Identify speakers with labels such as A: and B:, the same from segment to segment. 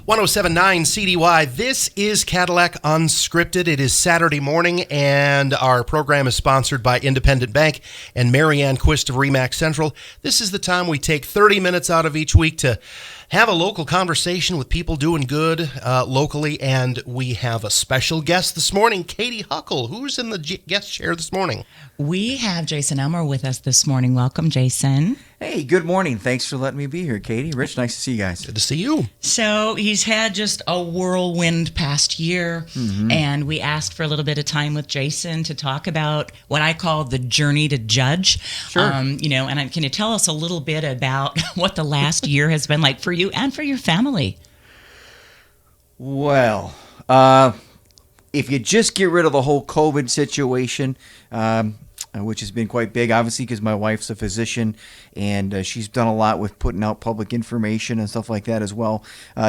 A: 1079 CDY. This is Cadillac Unscripted. It is Saturday morning, and our program is sponsored by Independent Bank and Marianne Quist of Remax Central. This is the time we take 30 minutes out of each week to have a local conversation with people doing good locally, and we have a special guest this morning, Katy Huckle. Who's in the guest chair this morning?
B: We have Jason Elmore with us this morning. Welcome, Jason.
C: Hey, good morning. Thanks for letting me be here, Katy. Rich, nice to see you guys.
A: Good to see you.
B: So he's had just a whirlwind past year, and we asked for a little bit of time with Jason to talk about what I call the journey to judge.
C: Sure.
B: Can you tell us a little bit about what the last year has been like for you and for your family?
C: Well, if you just get rid of the whole COVID situation, which has been quite big, obviously, because my wife's a physician, and she's done a lot with putting out public information and stuff like that as well.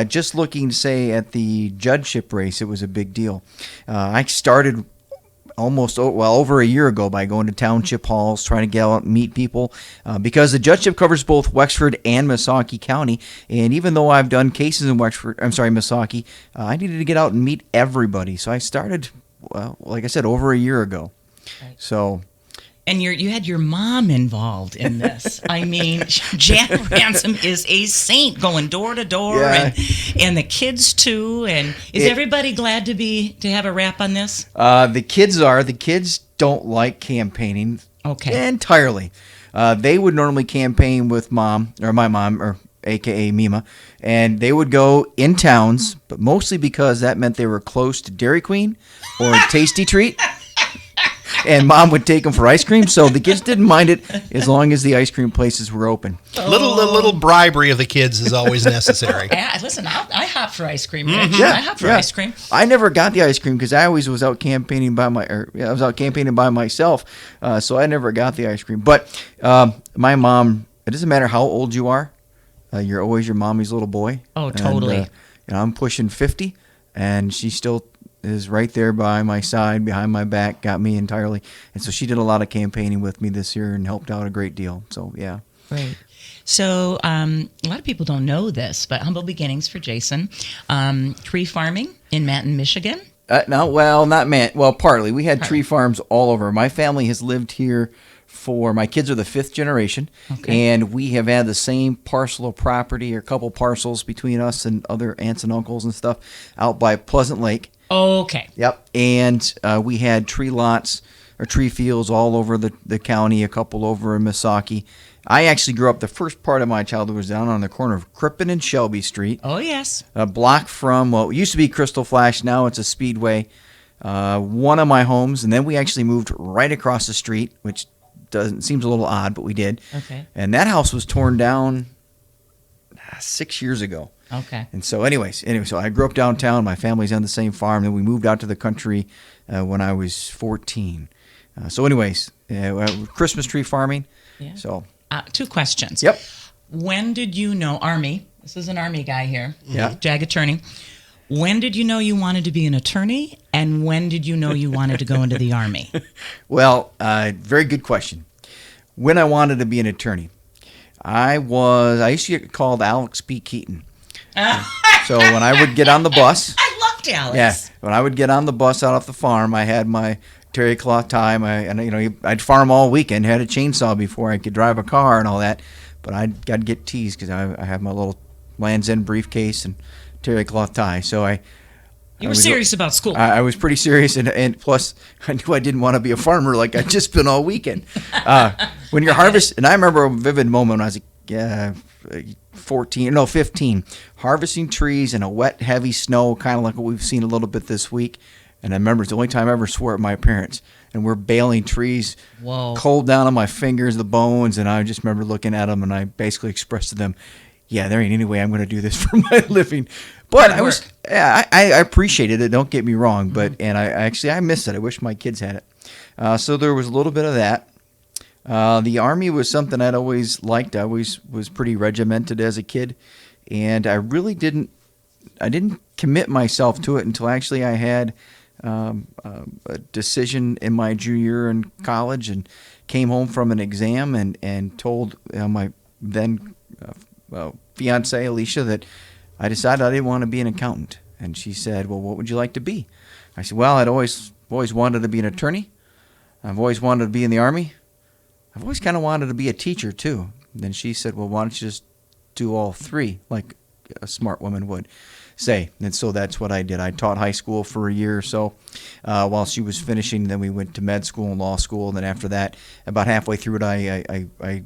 C: Just looking, say, at the judgeship race, it was a big deal. I started over a year ago by going to township halls, trying to get out and meet people, because the judgeship covers both Wexford and Missaukee County. And even though I've done cases in Missaukee, I needed to get out and meet everybody. So I started, like I said, over a year ago.
B: Right.
C: So.
B: And you had your mom involved in this. I mean, Jan Ransom is a saint, going door to door, and the kids too. And is everybody glad to have a wrap on this?
C: The kids don't like campaigning.
B: Okay.
C: Entirely. They would normally campaign with my mom, or AKA Mima, and they would go in towns, but mostly because that meant they were close to Dairy Queen or Tasty Treat. And Mom would take them for ice cream, so the kids didn't mind it as long as the ice cream places were open.
A: The little bribery of the kids is always necessary.
B: Listen, I hop for ice cream. I hop for ice cream.
C: I never got the ice cream because I always was out campaigning by myself, so I never got the ice cream. But my mom, it doesn't matter how old you are, you're always your mommy's little boy.
B: Oh, totally.
C: And, I'm pushing 50, and she still is right there by my side, behind my back, got me entirely. And so she did a lot of campaigning with me this year and helped out a great deal. So, yeah.
B: Right. So a lot of people don't know this, but humble beginnings for Jason. Tree farming in Manton, Michigan.
C: Partly. We had tree farms all over. My family has lived here my kids are the 5th generation, and we have had the same parcel of property or couple parcels between us and other aunts and uncles and stuff out by Pleasant Lake.
B: Okay.
C: Yep. And we had tree lots or tree fields all over the county, a couple over in Missaukee. I actually grew up, the first part of my childhood was down on the corner of Crippen and Shelby Street.
B: Oh, yes.
C: A block from what used to be Crystal Flash, now it's a Speedway. One of my homes, and then we actually moved right across the street, which seems a little odd, but we did.
B: Okay.
C: And that house was torn down 6 years ago.
B: Okay.
C: And so so I grew up downtown. My family's on the same farm. Then we moved out to the country when I was 14. Christmas tree farming.
B: Yeah.
C: So
B: 2 questions.
C: Yep.
B: When did you know, Army, this is an Army guy here,
C: yeah.
B: JAG attorney. When did you know you wanted to be an attorney, and when did you know you wanted to go into the Army?
C: Well, very good question. When I wanted to be an attorney, I used to get called Alex P. Keaton. So when I would get on the bus,
B: I loved Alex.
C: Yeah, when I would get on the bus out off the farm, I had my terry cloth tie, I'd farm all weekend, had a chainsaw before I could drive a car and all that, but I'd get teased because I have my little Land's End briefcase and terry cloth tie. So
B: You were serious about school.
C: I was pretty serious, and plus I knew I didn't want to be a farmer like I'd just been all weekend. When you're harvesting, and I remember a vivid moment when I was 15, harvesting trees in a wet, heavy snow, kind of like what we've seen a little bit this week. And I remember it's the only time I ever swore at my parents. And we're baling trees, cold down on my fingers, the bones, and I just remember looking at them, and I basically expressed to them, yeah, there ain't any way I'm going to do this for my living. But I appreciated it. Don't get me wrong, but and I miss it. I wish my kids had it. So there was a little bit of that. The Army was something I'd always liked. I always was pretty regimented as a kid, and I really didn't commit myself to it until actually I had a decision in my junior year in college, and came home from an exam and told my then fiance Alicia that I decided I didn't want to be an accountant. And she said, well, what would you like to be? I said, well, I'd always wanted to be an attorney. I've always wanted to be in the Army. I've always kind of wanted to be a teacher, too. And then she said, well, why don't you just do all three, like a smart woman would say. And so that's what I did. I taught high school for a year or so while she was finishing. Then we went to med school and law school. And then after that, about halfway through it, I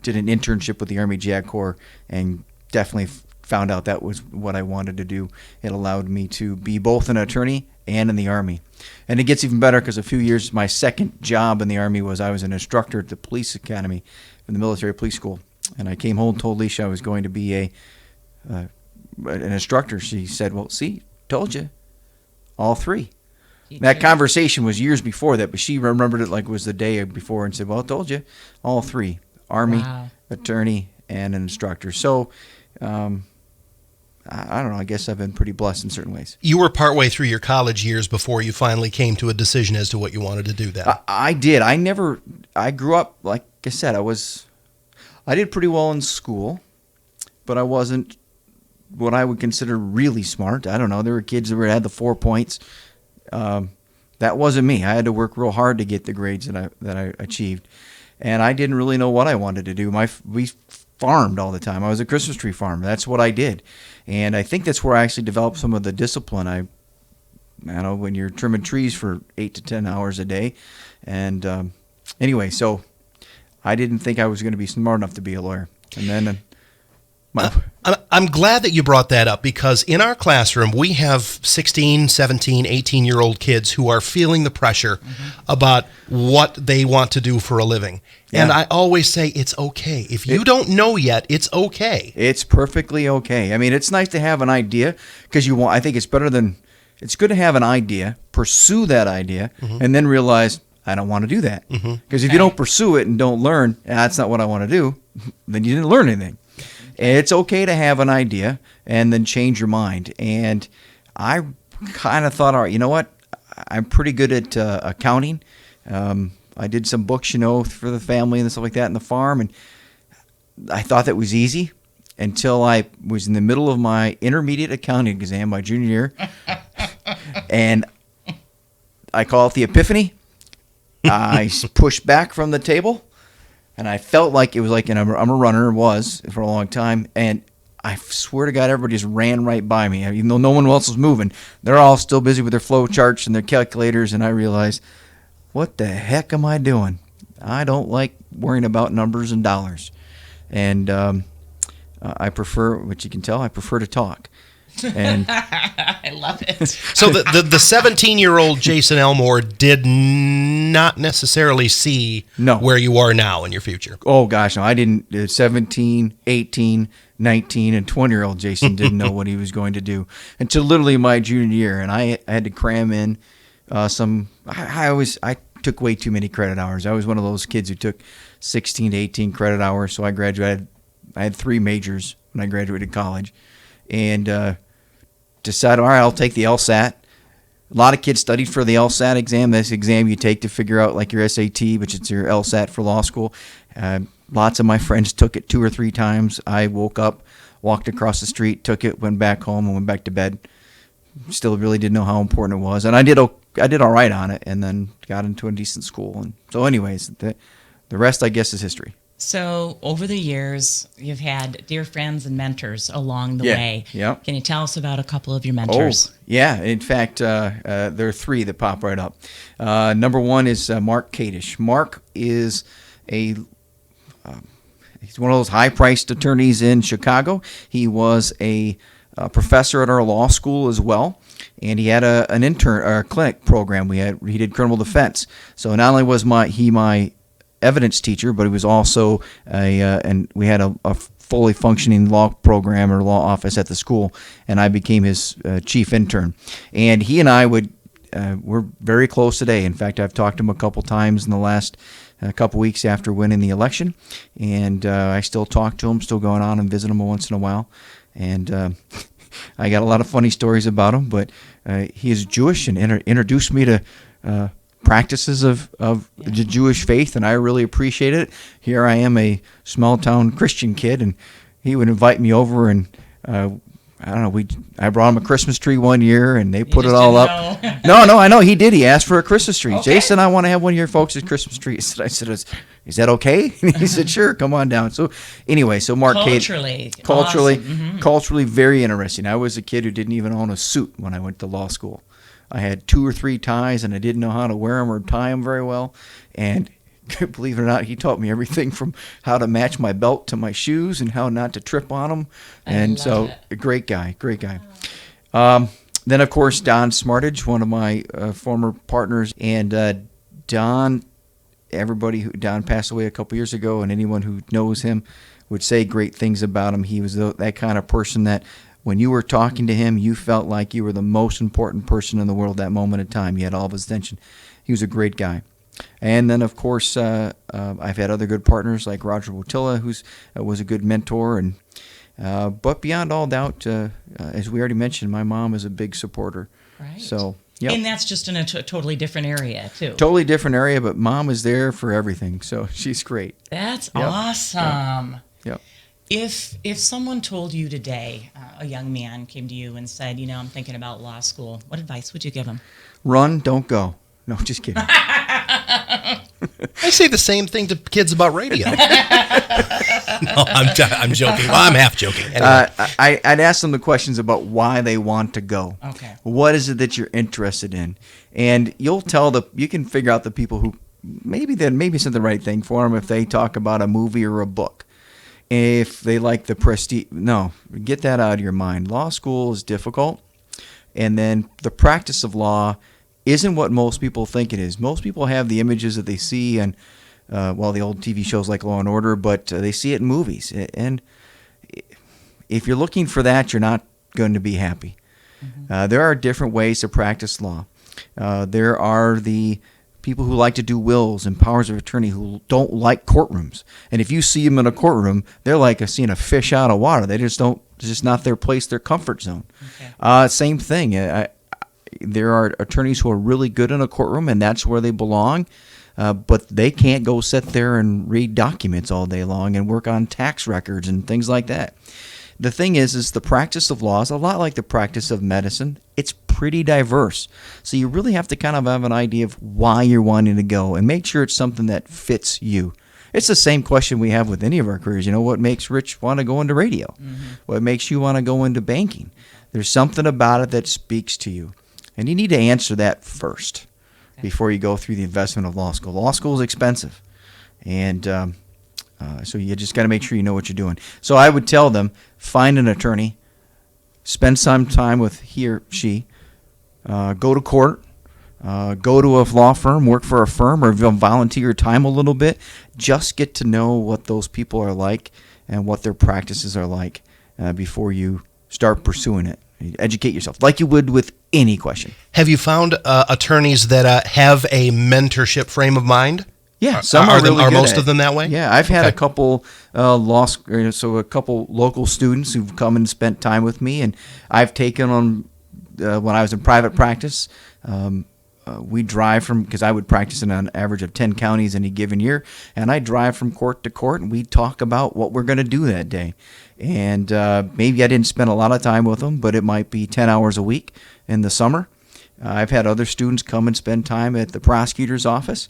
C: did an internship with the Army JAG Corps and definitely found out that was what I wanted to do. It allowed me to be both an attorney and in the Army. And it gets even better because a few years, my second job in the Army was I was an instructor at the police academy in the military police school. And I came home and told Leisha I was going to be an instructor. She said, well, see, told you, all three. That conversation was years before that, but she remembered it like it was the day before and said, well, I told you, all three, Army, attorney, and an instructor. So, I don't know. I guess I've been pretty blessed in certain ways.
A: You were partway through your college years before you finally came to a decision as to what you wanted to do then.
C: I did. I grew up, like I said, I did pretty well in school, but I wasn't what I would consider really smart. I don't know. There were kids that had the 4 points. That wasn't me. I had to work real hard to get the grades that I achieved. And I didn't really know what I wanted to do. We farmed all the time. I was a Christmas tree farmer. That's what I did. And I think that's where I actually developed some of the discipline. I know when you're trimming trees for 8 to 10 hours a day. And anyway, so I didn't think I was going to be smart enough to be a lawyer. And then
A: I'm glad that you brought that up because in our classroom, we have 16, 17, 18-year-old kids who are feeling the pressure about what they want to do for a living. Yeah. And I always say it's okay. If you don't know yet, it's okay.
C: It's perfectly okay. I mean, it's nice to have an idea because I think it's good to have an idea, pursue that idea, and then realize I don't want to do that. Because if you don't pursue it and don't learn, that's not what I want to do, then you didn't learn anything. It's okay to have an idea and then change your mind. And I kind of thought, all right, you know what? I'm pretty good at accounting. I did some books, for the family and stuff like that in the farm. And I thought that was easy until I was in the middle of my intermediate accounting exam, my junior year. And I call it the epiphany. I pushed back from the table. And I felt like it was like, and I'm a runner, was for a long time, and I swear to God, everybody just ran right by me. Even though no one else was moving, they're all still busy with their flow charts and their calculators, and I realized, what the heck am I doing? I don't like worrying about numbers and dollars. And I prefer, which you can tell, I prefer to talk. And
B: I love it.
A: So the 17-year-old Jason Elmore did not necessarily see where you are now in your future.
C: Oh, gosh, no. I didn't. 17, 18, 19, and 20-year-old Jason didn't know what he was going to do until literally my junior year. And I had to cram in I took way too many credit hours. I was one of those kids who took 16 to 18 credit hours. So I had 3 majors when I graduated college. And decided, all right, I'll take the LSAT. A lot of kids studied for the LSAT exam. This exam you take to figure out like your SAT, which is your LSAT for law school. Lots of my friends took it 2 or 3 times. I woke up, walked across the street, took it, went back home, and went back to bed. Still really didn't know how important it was. And I did all right on it, and then got into a decent school. And so anyways, the rest, I guess, is history.
B: So over the years, you've had dear friends and mentors along the way.
C: Yeah.
B: Can you tell us about a couple of your mentors?
C: Oh, yeah. In fact, there are 3 that pop right up. Number 1 is Mark Kadish. Mark is he's one of those high-priced attorneys in Chicago. He was a professor at our law school as well. And he had an intern or a clinic program. He did criminal defense. So not only was he my evidence teacher, but he was also and we had a fully functioning law program or law office at the school, and I became his chief intern. And he and I we're very close today. In fact, I've talked to him a couple times in the last couple weeks after winning the election, and I still talk to him, still going on and visit him once in a while. And I got a lot of funny stories about him, but he is Jewish and introduced me to practices of the Jewish faith, and I really appreciate it. Here I am, a small-town Christian kid, and he would invite me over, and I don't know. I brought him a Christmas tree one year, and they put it
B: just
C: all
B: didn't
C: up.
B: know.
C: No, I know he did. He asked for a Christmas tree.
B: Okay.
C: Jason, I want to have one of your folks' Christmas trees. I said, is that okay? And he said, sure, come on down. So anyway, so Mark
B: Culturally.
C: culturally,
B: Awesome.
C: culturally very interesting. I was a kid who didn't even own a suit when I went to law school. I had 2 or 3 ties, and I didn't know how to wear them or tie them very well. And believe it or not, he taught me everything from how to match my belt to my shoes and how not to trip on them. And so, a great guy. Then, of course, Don Smartage, one of my former partners. And Don, Don passed away a couple years ago, and anyone who knows him would say great things about him. He was that kind of person that when you were talking to him, you felt like you were the most important person in the world that moment in time. You had all of his attention. He was a great guy. And then, of course, I've had other good partners like Roger Wotilla, who was a good mentor. And but beyond all doubt, as we already mentioned, my mom is a big supporter.
B: Right.
C: So, yep.
B: And that's just in a totally different area, too.
C: Totally different area, but mom is there for everything. So she's great.
B: That's awesome.
C: Yep.
B: If someone told you today, a young man came to you and said, I'm thinking about law school, what advice would you give him?
C: Run, don't go. No, just kidding.
A: I say the same thing to kids about radio. No, I'm joking. Well, I'm half joking. Anyway.
C: I'd ask them the questions about why they want to go.
B: Okay.
C: What is it that you're interested in? And you can figure out the people who maybe it's the right thing for them if they talk about a movie or a book. If they like the prestige, no, get that out of your mind. Law school is difficult, and then the practice of law isn't what most people think it is. Most people have the images that they see and the old TV shows like Law and Order, but they see it in movies. And if you're looking for that, you're not going to be happy. Mm-hmm. There are different ways to practice law. There are the people who like to do wills and powers of attorney who don't like courtrooms. And if you see them in a courtroom, they're like seeing a fish out of water. It's just not their place, their comfort zone. Okay. Same thing. There are attorneys who are really good in a courtroom, and that's where they belong. But they can't go sit there and read documents all day long and work on tax records and things like that. The thing is the practice of law is a lot like the practice of medicine. It's pretty diverse. So you really have to kind of have an idea of why you're wanting to go and make sure it's something that fits you. It's the same question we have with any of our careers. What makes Rich want to go into radio? Mm-hmm. What makes you want to go into banking? There's something about it that speaks to you. And you need to answer that first before you go through the investment of law school. Law school is expensive. And so you just got to make sure you know what you're doing. So I would tell them, find an attorney, spend some time with he or she, go to court, go to a law firm, work for a firm, or volunteer your time a little bit. Just get to know what those people are like and what their practices are like before you start pursuing it. Educate yourself like you would with any question.
A: Have you found attorneys that have a mentorship frame of mind?
C: Yeah, some are really
A: are
C: good
A: most
C: at
A: of them that way?
C: Yeah, I've had a couple a couple local students who've come and spent time with me, and I've taken on when I was in private practice. We drive because I would practice in an average of 10 counties any given year, and I drive from court to court, and we talk about what we're going to do that day. And maybe I didn't spend a lot of time with them, but it might be 10 hours a week in the summer. I've had other students come and spend time at the prosecutor's office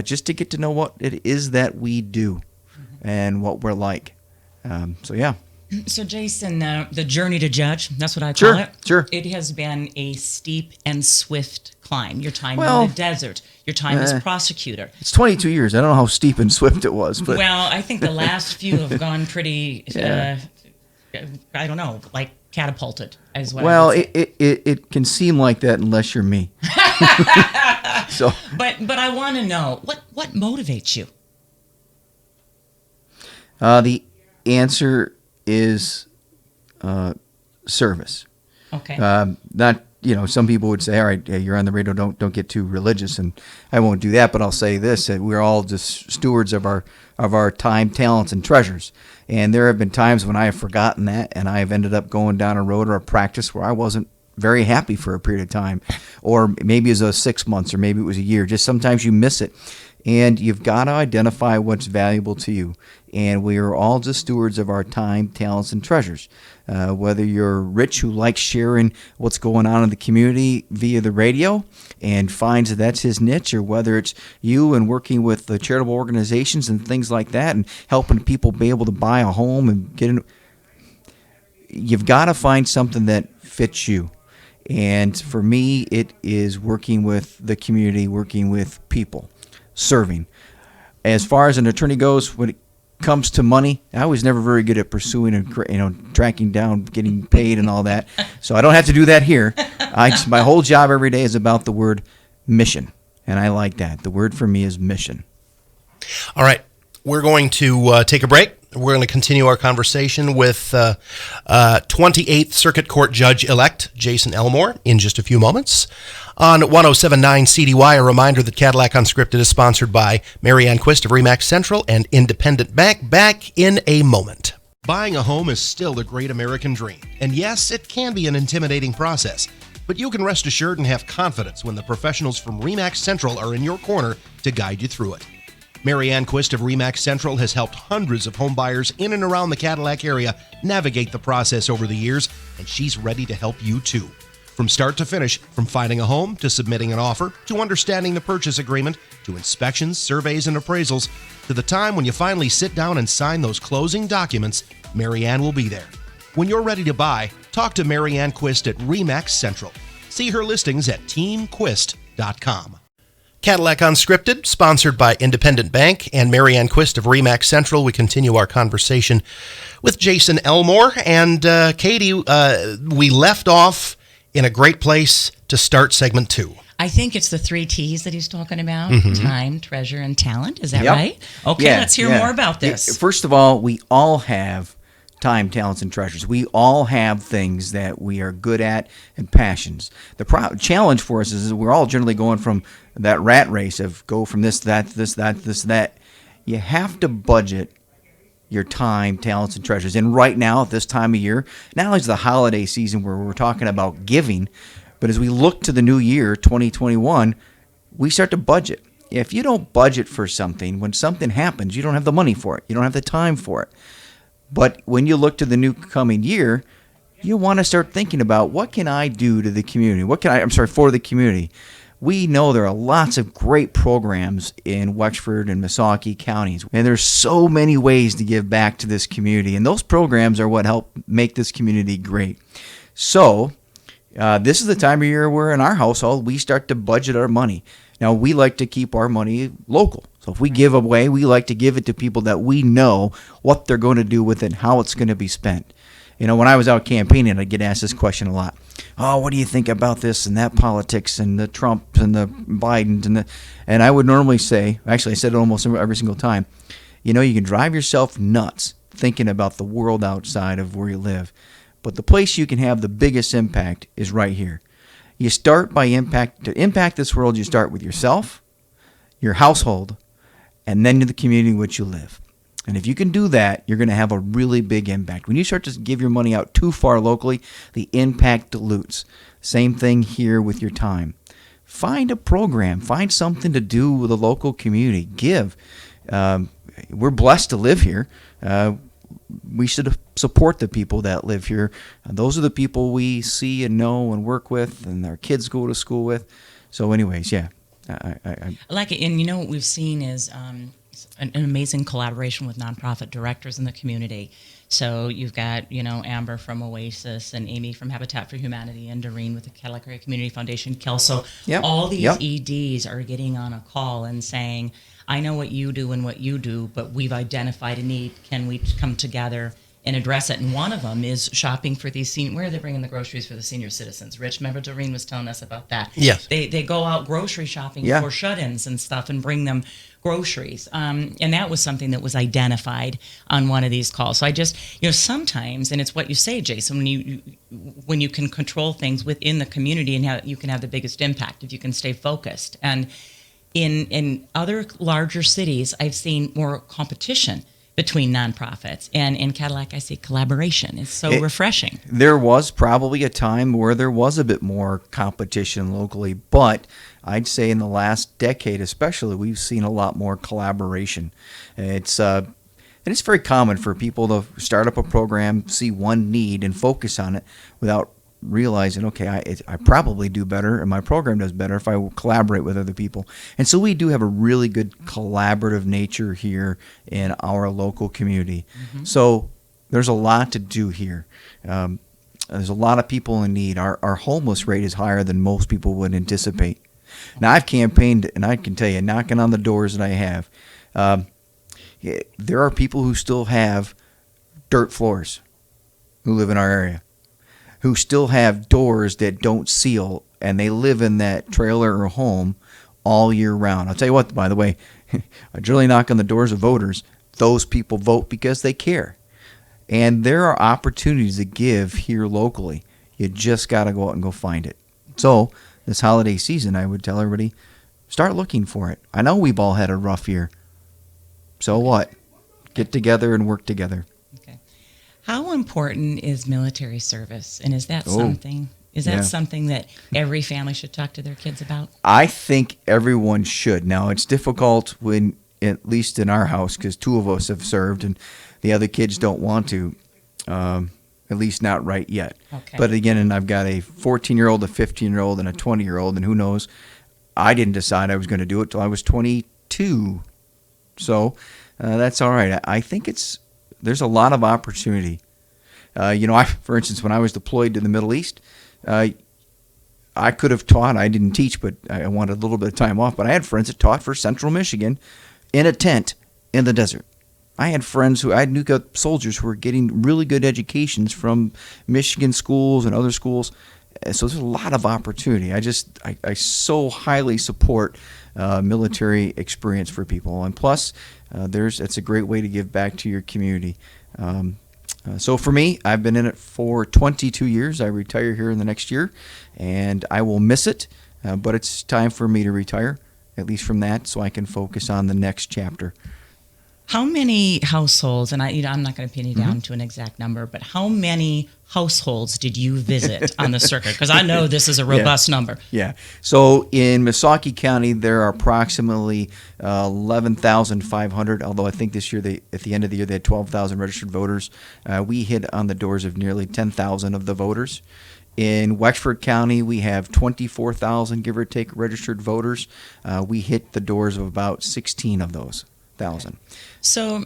C: just to get to know what it is that we do and what we're like. So, yeah.
B: So, Jason, the journey to judge, that's what I call it.
C: Sure.
B: It has been a steep and swift climb. Your time in the desert, your time as prosecutor.
C: It's 22 years. I don't know how steep and swift it was. But.
B: Well, I think the last few have gone pretty, I don't know, like catapulted as well.
C: Well, it can seem like that unless you're me. So,
B: But I want to know, what motivates you?
C: The answer is service.
B: Okay.
C: Not some people would say, all right, you're on the radio, don't get too religious, and I won't do that. But I'll say this: that we're all just stewards of our time, talents, and treasures. And there have been times when I have forgotten that, and I have ended up going down a road or a practice where I wasn't very happy for a period of time, or maybe it was 6 months, or maybe it was a year. Just sometimes you miss it. And you've got to identify what's valuable to you. And we are all just stewards of our time, talents, and treasures. Whether you're Rich who likes sharing what's going on in the community via the radio and finds that that's his niche, or whether it's you and working with the charitable organizations and things like that and helping people be able to buy a home and get in. You've got to find something that fits you. And for me, it is working with the community, working with people, serving. As far as an attorney goes, when it comes to money, I was never very good at pursuing and tracking down, getting paid and all that. So I don't have to do that here. My whole job every day is about the word mission, and I like that. The word for me is mission.
A: All right, we're going to take a break. We're going to continue our conversation with 28th Circuit Court Judge-elect Jason Elmore in just a few moments. On 107.9 CDY, a reminder that Cadillac Unscripted is sponsored by Marianne Quist of RE/MAX Central and Independent Bank. Back in a moment. Buying a home is still the great American dream. And yes, it can be an intimidating process. But you can rest assured and have confidence when the professionals from RE/MAX Central are in your corner to guide you through it. Marianne Quist of RE/MAX Central has helped hundreds of home buyers in and around the Cadillac area navigate the process over the years, and she's ready to help you too. From start to finish, from finding a home to submitting an offer, to understanding the purchase agreement, to inspections, surveys, and appraisals, to the time when you finally sit down and sign those closing documents, Marianne will be there. When you're ready to buy, talk to Marianne Quist at RE/MAX Central. See her listings at teamquist.com. Cadillac Unscripted, sponsored by Independent Bank and Marianne Quist of RE/MAX Central. We continue our conversation with Jason Elmore. And Katy, we left off in a great place to start segment 2.
B: I think it's the 3 T's that he's talking about: time, treasure, and talent. Is that
C: Yep.
B: right? Okay, let's hear more about this.
C: Yeah, first of all, we all have time, talents, and treasures. We all have things that we are good at and passions. The challenge for us is we're all generally going from that rat race of go from this, that, this, that, this, that. You have to budget your time, talents, and treasures. And right now, at this time of year, not only is the holiday season where we're talking about giving, but as we look to the new year, 2021, we start to budget. If you don't budget for something, when something happens, you don't have the money for it. You don't have the time for it. But when you look to the new coming year, you want to start thinking about what can I do to the community? For the community. We know there are lots of great programs in Wexford and Missaukee counties, and there's so many ways to give back to this community, and those programs are what help make this community great. So this is the time of year where in our household we start to budget our money. Now, we like to keep our money local. So if we give away, we like to give it to people that we know what they're going to do with it and how it's going to be spent. You know, when I was out campaigning, I'd get asked this question a lot. Oh, what do you think about this and that politics and the Trumps and the Bidens? And I would normally say, actually I said it almost every single time, you know, you can drive yourself nuts thinking about the world outside of where you live. But the place you can have the biggest impact is right here. You start by to impact this world, you start with yourself, your household, and then to the community in which you live. And if you can do that, you're going to have a really big impact. When you start to give your money out too far locally, the impact dilutes. Same thing here with your time. Find a program. Find something to do with the local community. Give. We're blessed to live here. We should support the people that live here. Those are the people we see and know and work with and our kids go to school with. So anyways, yeah. I
B: like it. And you know what we've seen is an amazing collaboration with nonprofit directors in the community. So you've got, you know, Amber from Oasis and Amy from Habitat for Humanity and Doreen with the Cadillac Area Community Foundation, Kelso.
C: Yep.
B: All these
C: Yep.
B: EDs are getting on a call and saying, I know what you do and what you do, but we've identified a need. Can we come together and address it? And one of them is shopping for these senior. Where are they bringing the groceries for the senior citizens? Rich, remember Doreen was telling us about that.
A: Yes.
B: They go out grocery shopping for shut-ins and stuff and bring them groceries. And that was something that was identified on one of these calls. So I just, you know, sometimes, and it's what you say, Jason, when you can control things within the community and how you can have the biggest impact if you can stay focused. And in other larger cities, I've seen more competition between nonprofits. And in Cadillac, I see collaboration. It's so refreshing.
C: There was probably a time where there was a bit more competition locally, but I'd say in the last decade especially, we've seen a lot more collaboration. And it's very common for people to start up a program, see one need, and focus on it without realizing, okay, I probably do better, and my program does better if I collaborate with other people. And so we do have a really good collaborative nature here in our local community. Mm-hmm. So there's a lot to do here. There's a lot of people in need. Our homeless rate is higher than most people would anticipate. Now, I've campaigned, and I can tell you, knocking on the doors that I have, there are people who still have dirt floors who live in our area, who still have doors that don't seal, and they live in that trailer or home all year round. I'll tell you what, by the way, I generally knock on the doors of voters. Those people vote because they care. And there are opportunities to give here locally. You just got to go out and go find it. So this holiday season, I would tell everybody, start looking for it. I know we've all had a rough year. So what? Get together and work together.
B: Okay. How important is military service? And is that something that every family should talk to their kids about?
C: I think everyone should. Now, it's difficult when, at least in our house, because two of us have served and the other kids don't want to, at least not right yet.
B: Okay.
C: But again, and I've got a 14-year-old, a 15-year-old, and a 20-year-old, and who knows, I didn't decide I was going to do it till I was 22. So that's all right. I think there's a lot of opportunity. For instance, when I was deployed to the Middle East, I could have taught. I didn't teach, but I wanted a little bit of time off. But I had friends that taught for Central Michigan in a tent in the desert. I had friends I knew soldiers who were getting really good educations from Michigan schools and other schools. So there's a lot of opportunity. I so highly support military experience for people, and plus, it's a great way to give back to your community. So for me, I've been in it for 22 years. I retire here in the next year, and I will miss it. But it's time for me to retire, at least from that, so I can focus on the next chapter.
B: How many households, and I'm not going to pin you down to an exact number, but how many households did you visit on the circuit? Because I know this is a robust number.
C: Yeah. So in Missaukee County, there are approximately 11,500, although I think this year, at the end of the year, they had 12,000 registered voters. We hit on the doors of nearly 10,000 of the voters. In Wexford County, we have 24,000, give or take, registered voters. We hit the doors of about 16 of those. Okay.
B: So,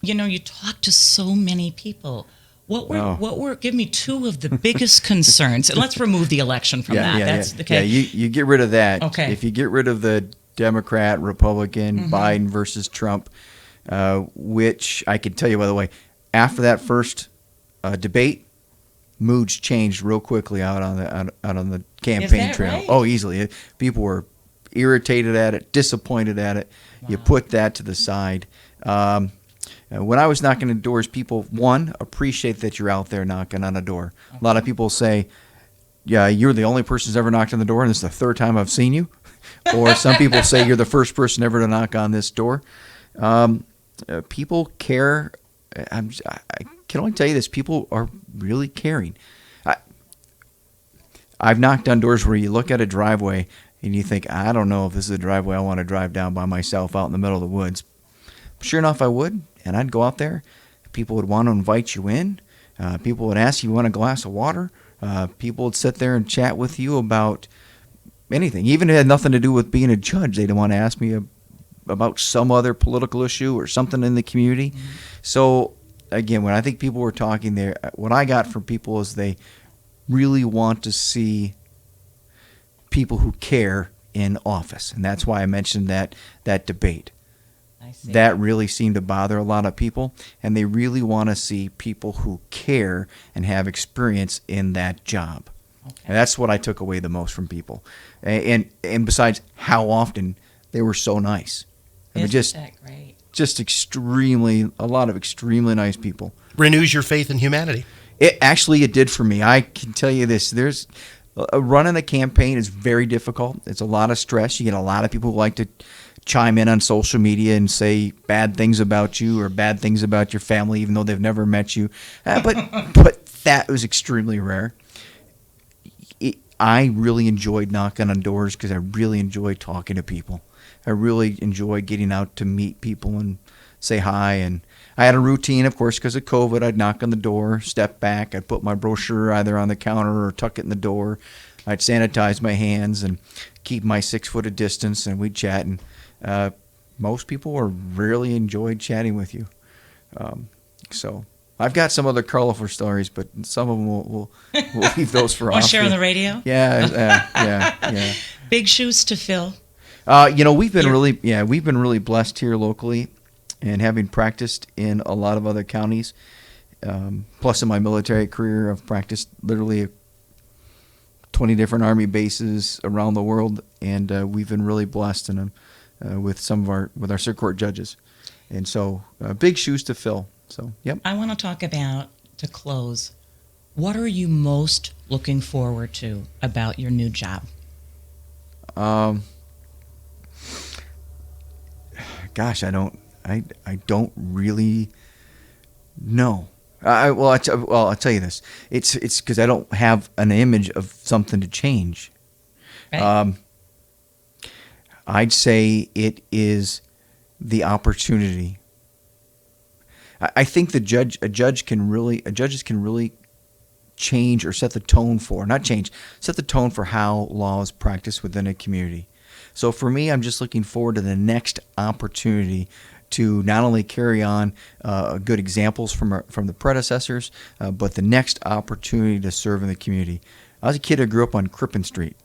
B: you talk to so many people. Give me two of the biggest concerns. And let's remove the election from that. Okay.
C: Yeah, you get rid of that.
B: Okay.
C: If you get rid of the Democrat, Republican, Biden versus Trump, which I can tell you, by the way, after that first debate, moods changed real quickly out on the campaign trail.
B: Right?
C: Oh, easily. People were irritated at it, disappointed at it. Wow. You put that to the side. When I was knocking on doors, people, one, appreciate that you're out there knocking on a door. Okay. A lot of people say, yeah, you're the only person who's ever knocked on the door, and this is the third time I've seen you. Or some people say you're the first person ever to knock on this door. People care. I can only tell you this. People are really caring. I've knocked on doors where you look at a driveway and you think, I don't know if this is a driveway I want to drive down by myself out in the middle of the woods. Sure enough, I would, and I'd go out there. People would want to invite you in. People would ask you want a glass of water. People would sit there and chat with you about anything. Even if it had nothing to do with being a judge, they'd want to ask me about some other political issue or something in the community. Mm-hmm. So, again, when I think people were talking there, what I got from people is they really want to see people who care in office. And that's why I mentioned that debate.
B: I see.
C: That really seemed to bother a lot of people, and they really want to see people who care and have experience in that job. Okay. And that's what I took away the most from people. And besides how often they were so nice.
B: Isn't that great?
C: Just a lot of extremely nice people.
A: Renews your faith in humanity.
C: It did for me. I can tell you this. Running a campaign is very difficult. It's a lot of stress. You get a lot of people who like to chime in on social media and say bad things about you or bad things about your family, even though they've never met you. But that was extremely rare. I really enjoyed knocking on doors because I really enjoy talking to people. I really enjoy getting out to meet people and say hi. And I had a routine, of course, because of COVID. I'd knock on the door, step back. I'd put my brochure either on the counter or tuck it in the door. I'd sanitize my hands and keep my 6 foot of distance, and we'd chat. And most people really enjoyed chatting with you. So I've got some other colorful stories, but some of them we'll leave those for.
B: Want to share on the radio?
C: Yeah.
B: Big shoes to fill.
C: We've been really blessed here locally, and having practiced in a lot of other counties. Plus, in my military career, I've practiced literally 20 different Army bases around the world, and we've been really blessed with our circuit court judges, and so big shoes to fill. So, yep.
B: I want to talk about, to close, what are you most looking forward to about your new job?
C: Gosh, I don't really know. I'll tell you this. It's because I don't have an image of something to change.
B: Right.
C: I'd say it is the opportunity. I think judges can really change or set the tone set the tone for how law is practiced within a community. So for me, I'm just looking forward to the next opportunity to not only carry on good examples from the predecessors, but the next opportunity to serve in the community. I was a kid who grew up on Crippen Street.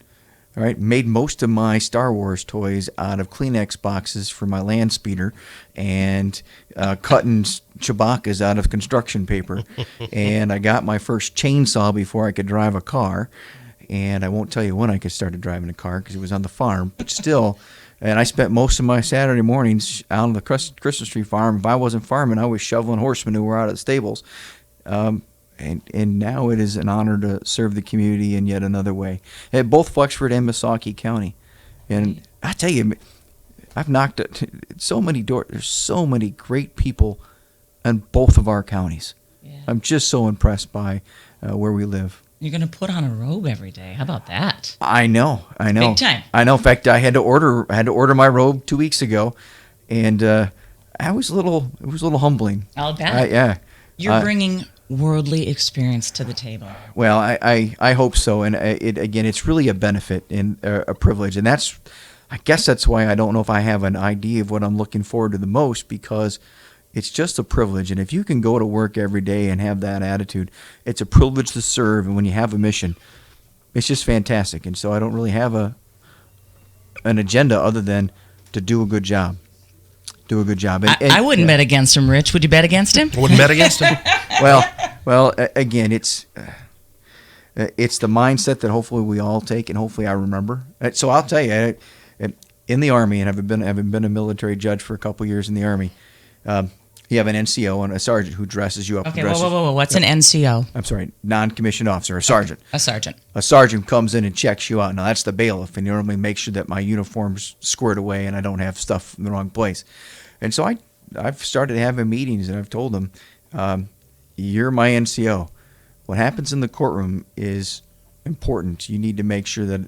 C: All right, made most of my Star Wars toys out of Kleenex boxes for my land speeder, and cutting Chewbacca's out of construction paper. And I got my first chainsaw before I could drive a car. And I won't tell you when I started driving a car because it was on the farm, but still. And I spent most of my Saturday mornings out on the Christmas tree farm. If I wasn't farming, I was shoveling horse manure out of the stables. And now it is an honor to serve the community in yet another way. At both Fletchford and Missaukee County. And I tell you, I've knocked at so many doors. There's so many great people in both of our counties. Yeah. I'm just so impressed by where we live.
B: You're going to put on a robe every day. How about that?
C: I know.
B: Big time.
C: I know. In fact, I had to order my robe 2 weeks ago, and it was a little humbling.
B: I'll bet.
C: Yeah.
B: You're bringing worldly experience to the table.
C: Well, I hope so, and it's really a benefit and a privilege, and I guess that's why I don't know if I have an idea of what I'm looking forward to the most, because it's just a privilege. And if you can go to work every day and have that attitude, it's a privilege to serve. And when you have a mission, it's just fantastic. And so I don't really have an agenda other than to do a good job. And
B: I wouldn't bet against him, Rich. Would you bet against him?
A: I wouldn't bet against him.
C: Well, again, it's the mindset that hopefully we all take, and hopefully I remember. So I'll tell you, in the Army, and having been a military judge for a couple of years in the Army, you have an NCO and a sergeant who dresses you up.
B: Okay, whoa. What's an NCO?
C: I'm sorry, non-commissioned officer, a sergeant.
B: Okay, a sergeant.
C: A sergeant comes in and checks you out. Now, that's the bailiff, and he normally makes sure that my uniform's squared away and I don't have stuff in the wrong place. And so I've started having meetings, and I've told them, you're my NCO. What happens in the courtroom is important. You need to make sure that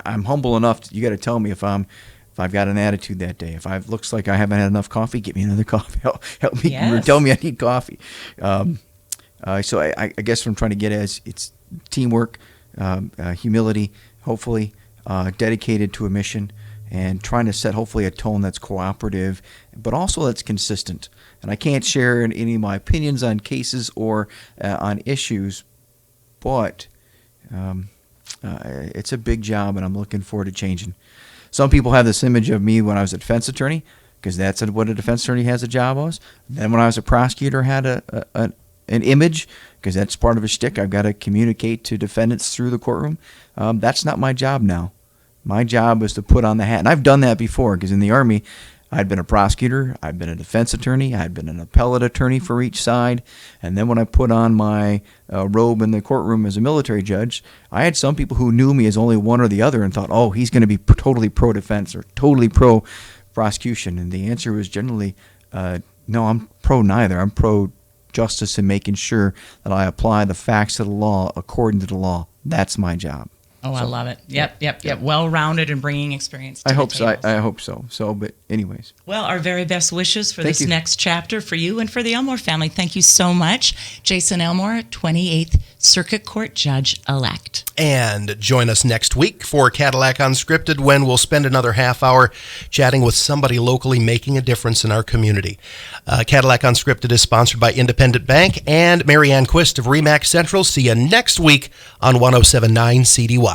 C: I'm humble enough. You got to tell me if I've got an attitude that day. If it looks like I haven't had enough coffee, get me another coffee. Help me.
B: Yes.
C: Tell me I need coffee. So I guess what I'm trying to get at is it's teamwork, humility, hopefully dedicated to a mission, and trying to set hopefully a tone that's cooperative, but also that's consistent. And I can't share any of my opinions on cases or on issues, but it's a big job, and I'm looking forward to changing. Some people have this image of me when I was a defense attorney, because that's what a defense attorney has a job as. Then when I was a prosecutor, had an image, because that's part of a shtick. I've got to communicate to defendants through the courtroom. That's not my job now. My job is to put on the hat. And I've done that before, because in the Army, I'd been a prosecutor, I'd been a defense attorney, I'd been an appellate attorney for each side. And then when I put on my robe in the courtroom as a military judge, I had some people who knew me as only one or the other and thought, oh, he's going to be totally pro-defense or totally prosecution? And the answer was generally, no, I'm pro neither. I'm pro justice and making sure that I apply the facts of the law according to the law. That's my job.
B: Oh, I love it. Yep. Well-rounded and bringing experience to
C: I
B: the
C: hope so.
B: table.
C: I hope so. So, but anyways.
B: Well, our very best wishes for
C: Thank
B: this
C: you.
B: next chapter for you and for the Elmore family. Thank you so much. Jason Elmore, 28th Circuit Court Judge-elect.
A: And join us next week for Cadillac Unscripted, when we'll spend another half hour chatting with somebody locally making a difference in our community. Cadillac Unscripted is sponsored by Independent Bank and Marianne Quist of RE/MAX Central. See you next week on 107.9 CDY.